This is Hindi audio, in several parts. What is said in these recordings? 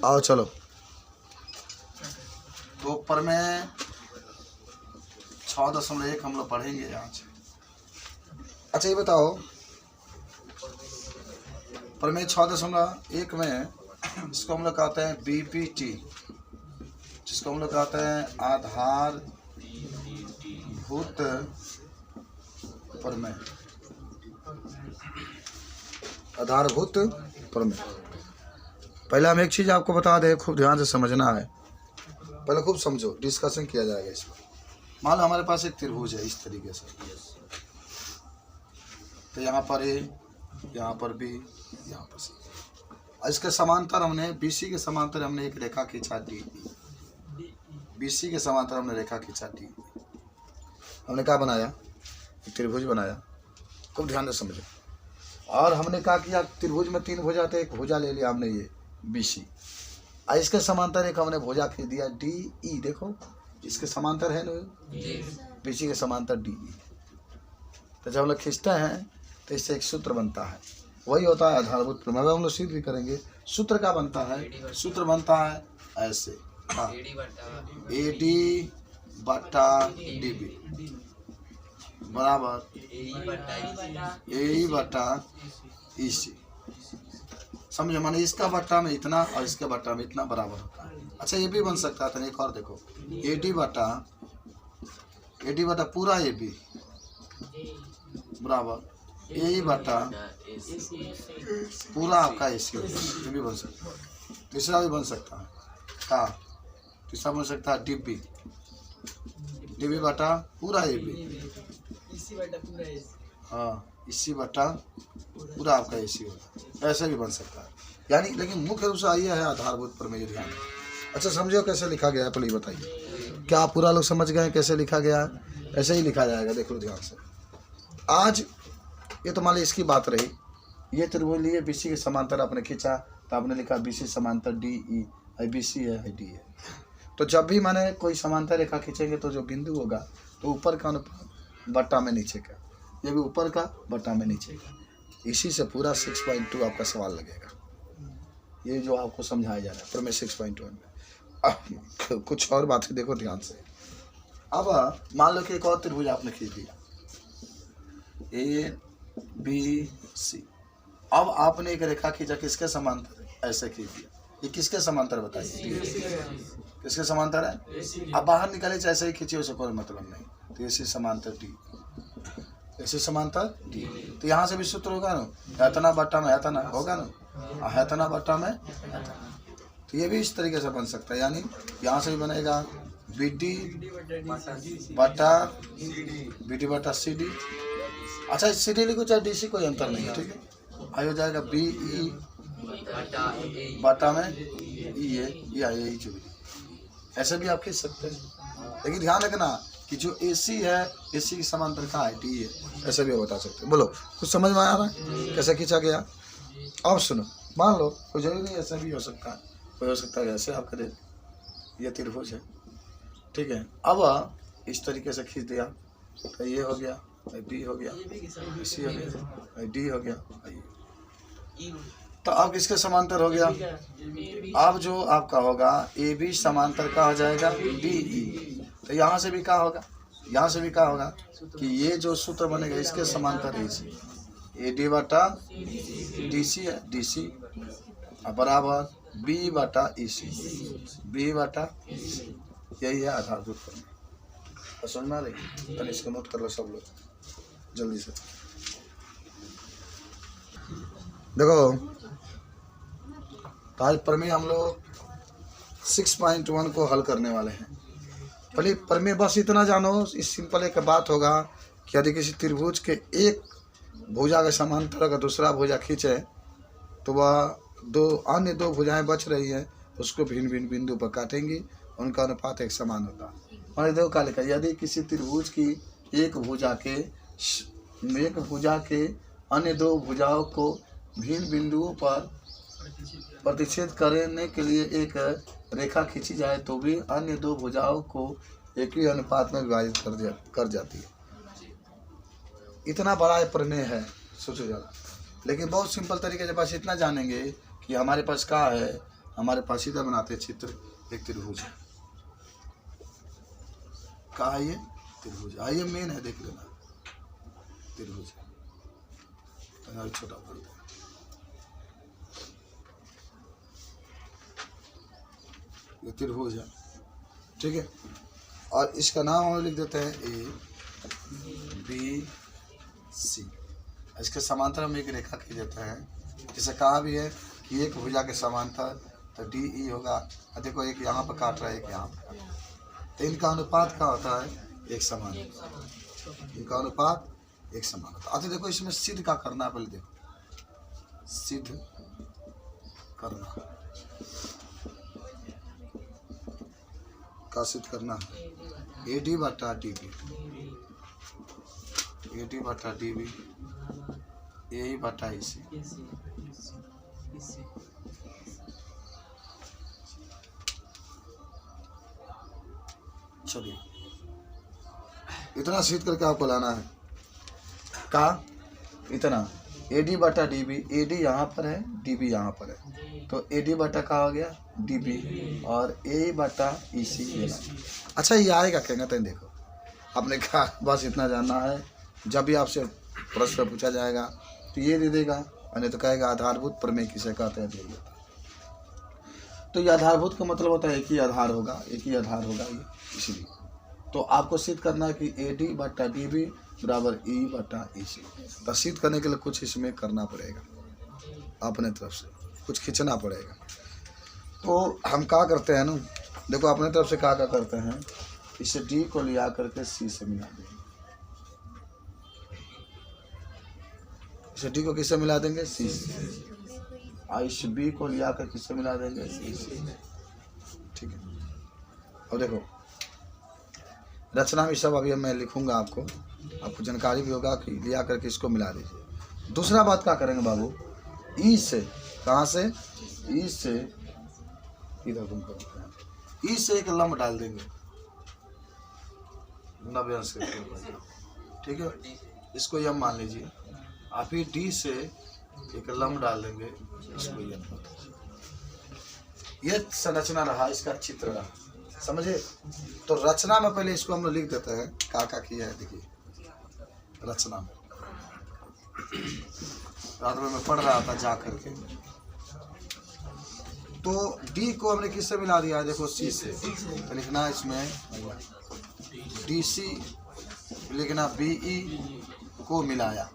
आओ चलो। तो प्रमेय 6.1 हम लोग पढ़ेंगे आज। अच्छा ये बताओ, प्रमेय 6.1 में जिसको हम लोग कहते हैं बीपीटी, जिसको हम लोग कहते हैं आधारभूत प्रमेय, आधारभूत प्रमेय। पहले हम एक चीज़ आपको बता दें, खूब ध्यान से समझना है, पहले खूब समझो, डिस्कशन किया जाएगा इस पर। मान लो हमारे पास एक त्रिभुज है इस तरीके से, तो यहाँ पर ए, यहाँ पर बी, यहाँ पर सी, इसके समांतर हमने बीसी के समांतर हमने एक रेखा खींचा डी, बीसी के समांतर हमने रेखा खींचा डी, हमने क्या बनाया, एक त्रिभुज बनाया। खूब ध्यान से समझो। और हमने क्या किया, त्रिभुज में 3 भुजा थे, एक भुजा ले लिया हमने ये बीसी, और इसके समांतर एक हमने भुजा खींच दिया डी ई। देखो इसके समांतर है ना, बीसी के समांतर डी ई। तो जब हम लोग खींचते हैं तो इससे एक सूत्र बनता है, वही होता है आधारभूत प्रमेय। हम लोग सिद्ध भी करेंगे। सूत्र क्या बनता है, सूत्र बनता है ऐसे, ए डी बटा डी बी बराबर ए ई बटा ई सी। समझो, माने इसका बट्टा में इतना और इसके बट्टा में इतना बराबर होता है। अच्छा ये भी बन सकता था, एक और देखो, ए डी बटा पूरा ए बी बराबर ए ई बटा पूरा आपका ए सी, ये भी बन सकता है। तीसरा भी बन सकता है, का तीसरा बन सकता है डी बी बटा पूरा ए बी, हाँ इसी बटा पूरा आपका ए सी होगा, ऐसे भी बन सकता है। यानी लेकिन मुख्य रूप से ये है आधारभूत प्रमेय ध्यान। अच्छा समझो कैसे लिखा गया है, पहले बताइए, क्या आप पूरा लोग समझ गए कैसे लिखा गया है? ऐसे ही लिखा जाएगा, देख लो ध्यान से। आज ये तो मान ली इसकी बात रही, ये त्रिभुज लिए बीसी के समांतर आपने खींचा, तो आपने लिखा बीसी समांतर डी ई, बीसी है डी है। तो जब भी माने कोई समांतर रेखा खींचेंगे तो जो बिंदु होगा तो ऊपर का अनुपात बट्टा में नीचे का, ये भी ऊपर का बट्टा में नीचे का, इसी से पूरा 6.2 आपका सवाल लगेगा। ये जो आपको समझाया जा रहा है प्रमेय 6.1 में। कुछ और बातें देखो ध्यान से। अब मान लो कि एक और त्रिभुज आपने खींच दिया ए बी सी। अब आपने एक रेखा खींचा किसके समांतर, ऐसे खींच दिया, ये किसके समांतर बताइए, किसके समांतर है? अब बाहर निकाले चाहे ऐसे ही खींचे, उसे कोई मतलब नहीं। तो इसी समांतर डी, इसी समांतर डी। तो यहाँ से भी सूत्र होगा ना, हैतना बट्टा में हैतना होगा ना, हैतना बट्टा में हैतना। तो ये भी इस तरीके से बन सकता है, यानी यहाँ से भी बनेगा बी डी बटा सी डी। अच्छा सी डी लिखो चाहे डी सी, कोई अंतर नहीं है, ठीक है। आई हो जाएगा बी ई बटा में ई है, या ए जो भी, ऐसे भी आप खींच सकते हैं। लेकिन ध्यान रखना कि जो ए सी है, ए सी की समांतर का है डी है, ऐसे भी बता सकते हैं। बोलो कुछ समझ में आ रहा है कैसे खींचा गया? अब सुनो, मान लो कोई जरूरी नहीं ऐसा भी हो सकता है, कोई हो सकता है ऐसे आप करें, ये त्रिभुज है, ठीक है। अब इस तरीके से खींच दिया तो ये हो गया, बी हो गया, सी हो गया, डी हो गया, तो अब किसके समांतर हो गया? अब जो आपका होगा ए बी समांतर का हो जाएगा डी ई। तो यहाँ से भी क्या होगा, यहाँ से भी क्या होगा कि ये जो सूत्र बनेगा इसके समांतर है ए डी बटा डी सी है, डी सी बराबर बी बटा ई सी, बी बटा यही है आधारभूत प्रमेय। समझ में आ रही? तो इसको नोट कर लो सब लोग जल्दी से। देखो तो आज प्रमेय हम लोग 6.1 को हल करने वाले हैं। पहले प्रमेय बस इतना जानो, इस सिंपल एक बात होगा कि यदि किसी त्रिभुज के एक भुजा के समांतर अगर दूसरा भुजा खींचे तो वह अन्य दो भुजाएं बच रही हैं, उसको भिन्न भिन्न बिंदु पर काटेंगी, उनका अनुपात एक समान होता है। मान देखो क्या लिखा, यदि किसी त्रिभुज की एक भुजा के अन्य दो भुजाओं को भिन्न बिंदुओं पर प्रतिच्छेद करने के लिए एक रेखा खींची जाए तो भी अन्य दो भुजाओं को एक ही अनुपात में विभाजित कर जाती है। इतना बड़ा प्रमेय है, सोचो जरा। लेकिन बहुत सिंपल तरीके से बस इतना जानेंगे कि हमारे पास क्या है, हमारे पास सीधा बनाते हैं चित्र, एक त्रिभुज है। कहा है ये? त्रिभुज। आइए मेन है, देख लेना, त्रिभुज है। तो छोटा करते हैं, ये त्रिभुज है, ठीक है। और इसका नाम हम लिख देते हैं ABC। इसके समांतर हम एक रेखा खींच देते हैं। जैसे कहा भी है कि एक भुजा के समांतर, तो DE होगा। देखो एक यहाँ पर काट रहा है, एक यहाँ पर, तो इनका अनुपात क्या होता है? एक समान। इनका अनुपात एक समान होता है। अच्छा देखो इसमें सिद्ध का करना है, पहले देखो सिद्ध करना का सिद्ध करना है AD बटा DB, AD बटा DB, AE बटा EC। चलिए इतना सिद्ध करके आपको लाना है। का इतना AD बटा DB, AD यहाँ पर है, DB यहाँ पर है, तो AD बटा का हो गया DB, और A बटा EC लेना। अच्छा ये आएगा कहेंगे तो देखो, आपने कहा बस इतना जानना है। जब भी आपसे प्रश्न पूछा जाएगा तो ये दे देगा, नहीं तो कहेगा आधारभूत प्रमेय किसे कहते हैं। तो ये आधारभूत का मतलब होता है एक ही आधार होगा, एक ही आधार होगा ये, इसलिए तो आपको सिद्ध करना है कि AD बटा DB बराबर E बटा EC। तो सिद्ध करने के लिए कुछ इसमें करना पड़ेगा, अपने तरफ से कुछ खींचना पड़ेगा। तो हम क्या करते हैं ना, देखो अपने तरफ से क्या करते हैं, इसे D को लिया करके C से मिला देंगे। इसे D को किससे मिला देंगे? C से। और इस B को लिया कर किससे मिला देंगे? C से, ठीक है। और देखो रचना में सब अभी मैं लिखूंगा, आपको जानकारी भी होगा कि लिया करके इसको मिला दीजिए। दूसरा बात क्या करेंगे बाबू, ई से, कहाँ से? ई से इधर घूम कर, ई से एक लंब डाल देंगे 90 अंश के, ठीक है। इसको यम मान लीजिए। आप फिर D से एक लंब डाल देंगे, इसको यम। ये संरचना रहा, इसका चित्र रहा, समझे। तो रचना में पहले इसको हम लोग लिख देते हैं का किया है। देखिए रचना में रात में मैं पढ़ रहा था जा करके, तो D को हमने किससे मिला दिया? देखो C से, तो लिखना इसमें DC, लिखना BE को मिलाया,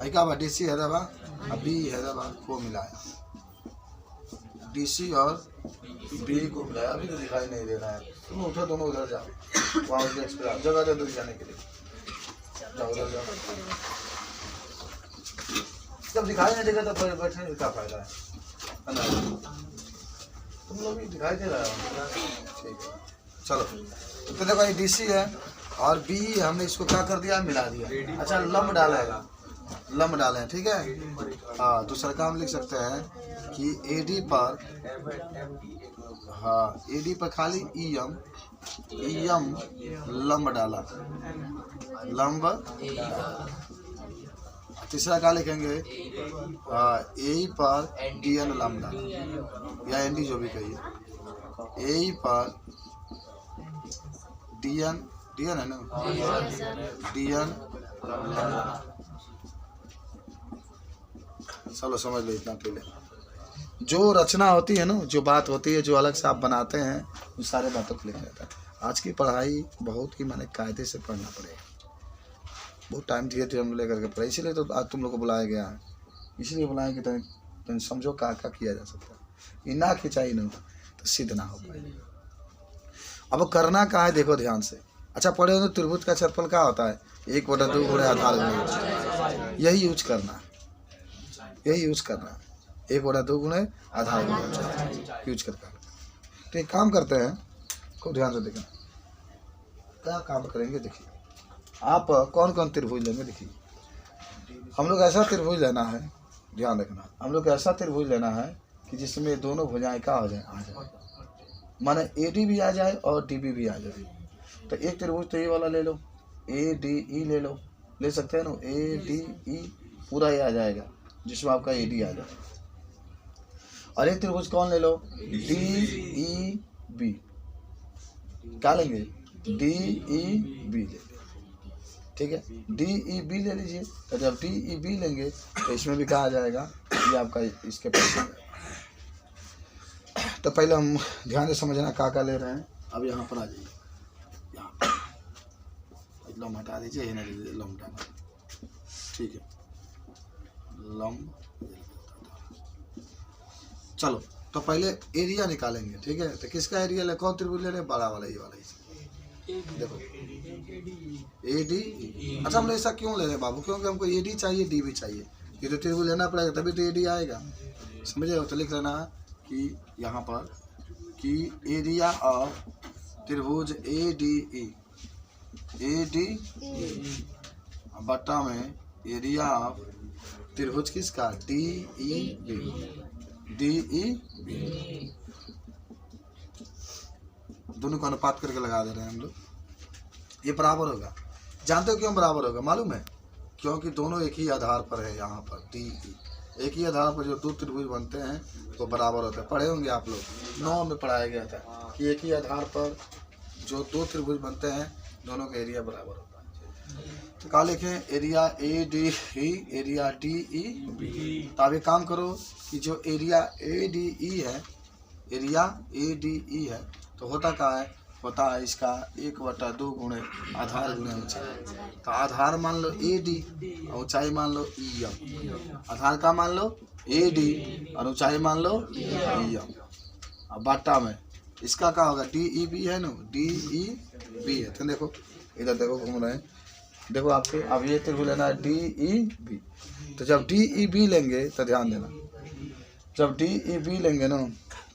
क्या बा DC हैदराबाद, B हैदराबाद को मिलाया, DC और B को मिलाया। अभी तो दिखाई नहीं दे रहा है, तुम उठो दोनों उधर जाओ, वहाँ जगह दे दो जाने के लिए, जाओ उधर जाओ। जब दिखाई नहीं देगा तो बैठने का क्या फायदा है ना? तुम लोग भी दिखाई दे रहा है, ठीक है। चलो तो देखो ये DC है और B हमने इसको क्या कर दिया? मिला दिया। अच्छा लंब डाला है, लंब डाले हैं, ठीक है। हाँ दूसरा काम लिख सकते हैं कि AD पर, हाँ AD पर खाली EM लंब डाला, लंब। तीसरा क्या लिखेंगे? AE पर DN लंब डाला, या ND जो भी कहिए, AE पर DN है ना, DN। चलो समझ लो इतना पहले। जो रचना होती है ना, जो बात होती है, जो अलग से आप बनाते हैं, उन सारे बातों को लिखा जाता है। आज की पढ़ाई बहुत ही माने कायदे से पढ़ना पड़ेगा, बहुत टाइम धीरे धीरे हम लेकर के पढ़े, इसीलिए तो आज तुम लोग को बुलाया गया है। इसलिए बुलाया कि तुम समझो क्या किया जा सकता है। ये ना खिंचाई ना तो सिद्ध ना हो पाए। अब करना क्या है देखो ध्यान से। अच्छा पढ़े हो तो त्रिभुज का क्षेत्रफल क्या होता है? 1/2 गुणे आधार गुणे, यही यूज करना है, यही यूज करना है। 1/2 गुणे आधार गुणे यूज करके। तो एक काम करते हैं, खूब ध्यान से देखना क्या काम करेंगे। देखिए आप कौन कौन त्रिभुज लेंगे। देखिए हम लोग ऐसा त्रिभुज लेना है, ध्यान रखना, हम लोग ऐसा त्रिभुज लेना है कि जिसमें दोनों भुजाएं क्या हो जाए? आ जाए, माने AD भी आ जाए और DB भी आ जाए। तो एक त्रिभुज तो ये वाला ले लो, ADE ले लो, ले सकते हैं ना, ADE पूरा ही आ जाएगा, जिसमें आपका AD आ जाए। और एक त्रिभुज कौन ले लो, डी ई बी, क्या लेंगे, डी ई बी लेंगे, ठीक है, डी ई बी ले लीजिए। तो जब डी ई बी लेंगे तो इसमें भी कहा जाएगा ये आपका इसके पास। तो पहले हम ध्यान से समझना क्या ले रहे हैं। अब यहाँ पर आ जाइए, यहाँ लम हटा दीजिए, ये ना लीजिए, लम हटाना, ठीक है, लम। चलो तो पहले एरिया निकालेंगे, ठीक है। तो किसका एरिया ले, कौन त्रिभुज ले रहे, बड़ा वाला, ये वाला, देखो ए डी। अच्छा हम लोग ऐसा क्यों ले रहे हैं बाबू, क्योंकि हमको ए डी चाहिए, डी भी चाहिए, ये तो त्रिभुज लेना पड़ेगा तभी तो ए डी आएगा, समझे हो। तो लिख लेना कि यहाँ पर कि एरिया ऑफ त्रिभुज ए डी बट्टा में एरिया ऑफ त्रिभुज किसका, डी ई बी, दोनों को अनुपात करके लगा दे रहे हैं हम लोग। ये बराबर होगा, जानते हो क्यों बराबर होगा, मालूम है, क्योंकि दोनों एक ही आधार पर है। यहाँ पर डी एक ही आधार पर जो दो त्रिभुज बनते हैं तो बराबर होते हैं। पढ़े होंगे आप लोग, 9 में पढ़ाया गया था कि एक ही आधार पर जो दो त्रिभुज बनते हैं दोनों का एरिया बराबर होता है। तो क्या लिखें, area A D E, area D E B. तो आप एक काम करो कि जो एरिया ए डी ई है, एरिया ए डी ई है, तो होता क्या है, होता है इसका 1/2 गुणे आधार गुणे ऊंचाई। तो आधार मान लो ए डी और ऊंचाई मान लो ई एम। आधार का मान लो ए डी और ऊंचाई मान लो ई एम। अब बाटा में इसका क्या होगा, डी ई बी है ना, डी ई बी है। तो देखो इधर देखो घूम रहे हैं, देखो आपके अब ये त्रिभुज लेना है डी ई बी। तो जब डी ई बी लेंगे तो ध्यान देना, जब डी ई बी लेंगे ना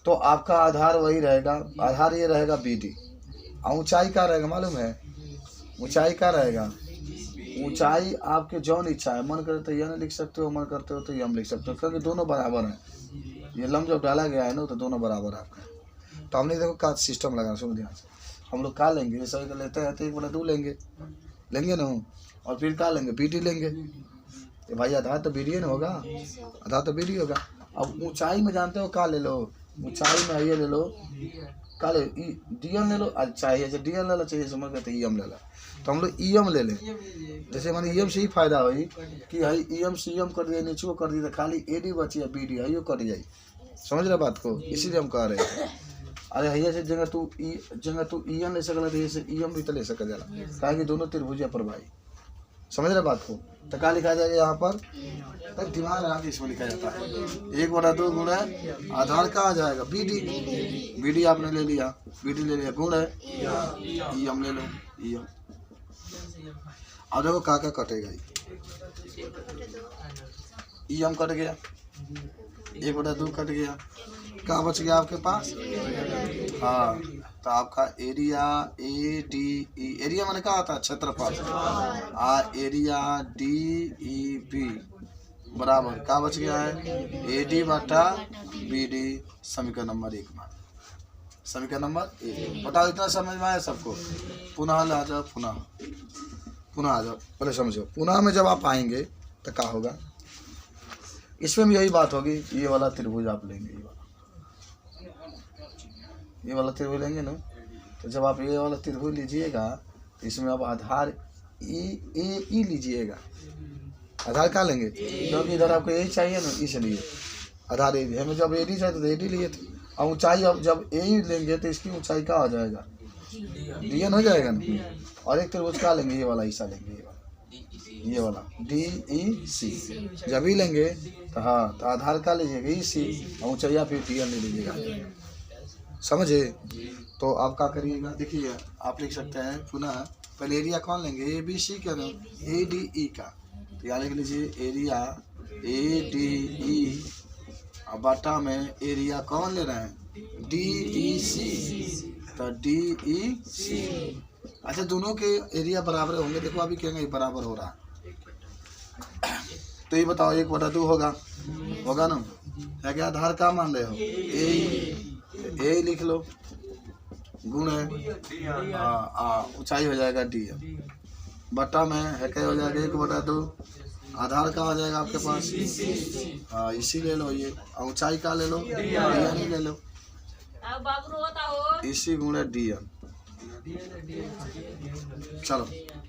तो आपका आधार वही रहेगा, आधार ये रहेगा बी डी। और ऊंचाई क्या रहेगा मालूम है, ऊंचाई क्या रहेगा, ऊंचाई आपके जौन इच्छा है, मन करे तो यह लिख सकते हो, मन करते हो तो यम लिख सकते हो, क्योंकि दोनों बराबर हैं। ये लम जब डाला गया है ना तो दोनों बराबर है आपका। तो हमने देखो का सिस्टम लगा, सुन ध्यान से, हम लोग का लेंगे, ये सभी लेते हैं तो 1/2 लेंगे ना, और फिर का लेंगे, बी डी लेंगे। तो भाई आधार तो बी डी ना होगा, आधार तो बी डी होगा। अब ऊंचाई में जानते हो का ले लो, ऊंचाई में ये ले लो, का ले डी एम ले लो, चाहिए डी एम ले लो, चाहिए समझ करते ई एम ले लो। तो हम लोग ई एम ले लें, जैसे मैंने ई एम से ही फायदा हुई कि भाई ई एम सी एम कर दिया, नीचे को कर दिया, तो खाली ए डी बची है, बी डी है, ये कट जाए, समझ रहे बात को, इसीलिए हम कह रहे हैं। अरे भैया से जगह तू ई एम ले सकला, तो जैसे ई एम भी तो ले सक जाला, कहा कि दोनों त्रिभुज पर भाई, समझ रहे बात को। तो क्या लिखा जाएगा यहाँ पर, तब दिमाग लगा के इसमें लिखा जाता है 1/2 गुणा आधार का आ जाएगा बी डी आपने ले लिया, बी डी ले लिया, गुण है ई एम ले लो, ई एम। अब देखो क्या कटेगा, ई एम कट गया, 1/2 कट गया, क्या बच गया आपके पास, हाँ। तो आपका area A D E, area मैंने कहा था क्षेत्रफल, एरिया डी ई बी बराबर क्या बच गया है, ए डी बटा बी डी, समीकरण नंबर 1 मान, समीकरण नंबर 1। बताओ इतना समझ में आया सबको। पुनः आ जाओ, पुनः आ जाओ, पहले समझो। पुनः में जब आप आएंगे तो क्या होगा, इसमें भी यही बात होगी, ये वाला त्रिभुज आप लेंगे, ये वाला त्रिभुज लेंगे ना। तो जब आप ये वाला त्रिभुज लीजिएगा तो इसमें आप आधार ई लीजिएगा, आधार क्या लेंगे, क्योंकि इधर आपको यही चाहिए ना, इसलिए आधार ए हमें जब ए डी चाहिए तो ए डी लिए थे। और ऊंचाई अब जब ए लेंगे तो इसकी ऊंचाई क्या हो जाएगा, डी एन हो जाएगा ना। और एक त्रिभुज क्या लेंगे, ये वाला हिस्सा लेंगे, ये वाला डी ई सी जब ही लेंगे तो हाँ, तो आधार का लीजिएगा ई सी, और ऊंचाई फिर डी एन ले लीजिएगा, समझे। तो आप क्या करिएगा, देखिए आप लिख सकते हैं पुनः, पहले एरिया कौन लेंगे, ए बी सी का ना, ए डी ई का। तो यहाँ लिख लीजिए एरिया ए डी ई, और बाटा में एरिया कौन ले रहे हैं, डी ई सी, तो डी ई सी। अच्छा दोनों के एरिया बराबर होंगे, देखो अभी कहेंगे बराबर हो रहा है। तो ये बताओ 1/2 होगा ना, है क्या, आधार का मान रहे हो, ए लिख लो, गुण है ऊंचाई हो जाएगा डी, बट्टा में है क्या हो जाएगा 1/2, आधार का आ जाएगा आपके पास, हाँ इसी ले लो ये, ऊंचाई का ले लो, DN ही ले लो, इसी गुणे DN। चलो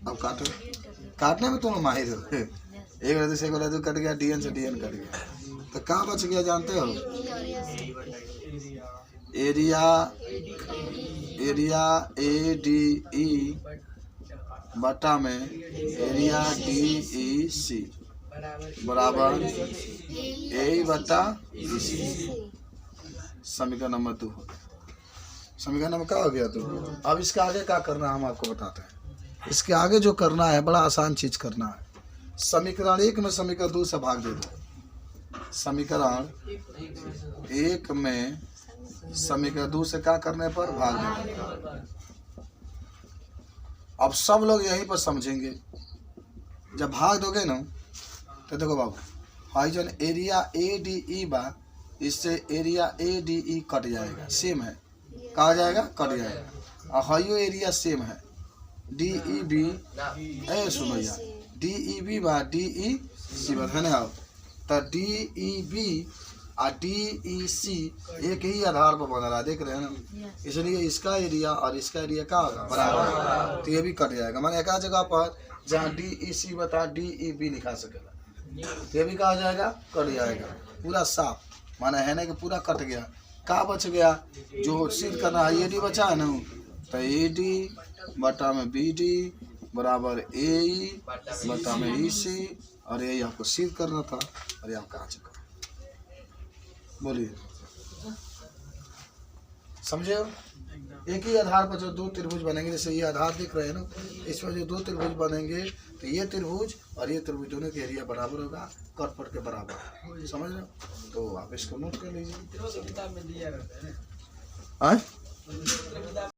अब काटो, काटने में तुम माहिर हो, एक रद्द से कट गया, DN से DN कट गया, तो कहाँ बच गया जानते हो? एरिया, एरिया ADE बटा में एरिया DEC बराबर A बटा EC। समीकरण नंबर 2 हो गया। समीकरण नंबर क्या हो गया? तो अब इसके आगे क्या करना है हम आपको बताते हैं। इसके आगे जो करना है बड़ा आसान चीज करना है। समीकरण 1 में समीकरण 2 से भाग दे दो। समीकरण 1 में समीकरण 2 से क्या करने पर भाग दे दो। अब सब लोग यहीं पर समझेंगे। जब भाग दोगे ना तो देखो बाबू, हाई जन एरिया ADE बा, इससे एरिया ADE कट जाएगा, सेम है, कहा जाएगा कट जाएगा। और हाइयो एरिया सेम है, DEB सुनो यार, DEB बा DEC बा है ना। तो DEB और DEC एक ही आधार पर बना रहा, देख रहे हैं ना, इसलिए इसका एरिया और इसका एरिया क्या होगा? बराबर, तो ये भी कट जाएगा। माने एक जगह पर जहाँ DEC बता DEB लिखा सकेगा, ये भी कहा जाएगा कट जाएगा, पूरा साफ। माना है ना कि पूरा कट गया। क्या बच गया? जो सिद्ध करना है AD बचा है ना, तो AD बटा में BD बराबर AE बटा में EC, और यही आपको सिद्ध करना था और ये आपका आ चुका। बोलिए, समझे हो? एक ही आधार पर जो दो त्रिभुज बनेंगे, जैसे ये आधार दिख रहे हैं ना, इसमें जो दो त्रिभुज बनेंगे तो ये त्रिभुज और ये त्रिभुज दोनों के एरिया बराबर होगा, कट पट के बराबर, समझ रहे हो? तो आप इसको नोट कर लीजिए।